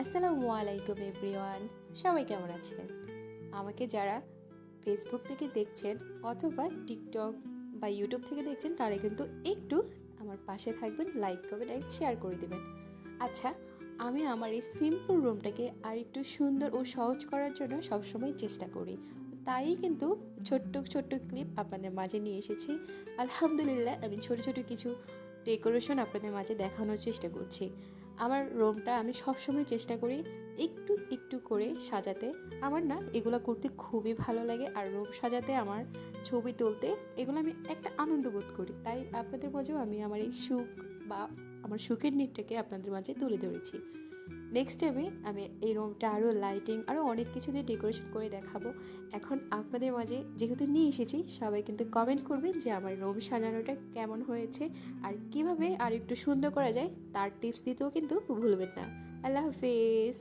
আসসালামু আলাইকুম এভরিওয়ান, সবাই কেমন আছেন? আমাকে যারা ফেসবুক থেকে দেখছেন অথবা টিকটক বা ইউটিউব থেকে দেখছেন তারা কিন্তু একটু আমার পাশে থাকবেন, লাইক করবেন অ্যান্ড শেয়ার করে দেবেন। আচ্ছা, আমি আমার এই সিম্পল রুমটাকে আর একটু সুন্দর ও সহজ করার জন্য সবসময় চেষ্টা করি, তাই কিন্তু ছোট্ট ছোট্ট ক্লিপ আপনাদের মাঝে নিয়ে এসেছি। আলহামদুলিল্লাহ, আমি ছোট ছোট কিছু ডেকোরেশন আপনাদের মাঝে দেখানোর চেষ্টা করছি। আমার রুমটা আমি সবসময় চেষ্টা করি একটু একটু করে সাজাতে। আমার না এগুলো করতে খুবই ভালো লাগে, আর রুম সাজাতে, আমার ছবি তুলতে, এগুলো আমি একটা আনন্দ বোধ করি। তাই আপনাদের মাঝেও আমি আমার এই সুখ বা আমার সুখের নিটটাকে আপনাদের মাঝে তুলে ধরেছি। নেক্সট টাইমে আমি এই রুমটা আরও লাইটিং আরও অনেক কিছু দিয়ে ডেকোরেশন করে দেখাবো। এখন আপনাদের মাঝে যেহেতু নিয়ে এসেছি, সবাই কিন্তু কমেন্ট করবেন যে আমার রুম সাজানোটা কেমন হয়েছে আর কিভাবে আর একটু সুন্দর করা যায়, তার টিপস দিতেও কিন্তু ভুলবেন না। আল্লাহ হাফেজ।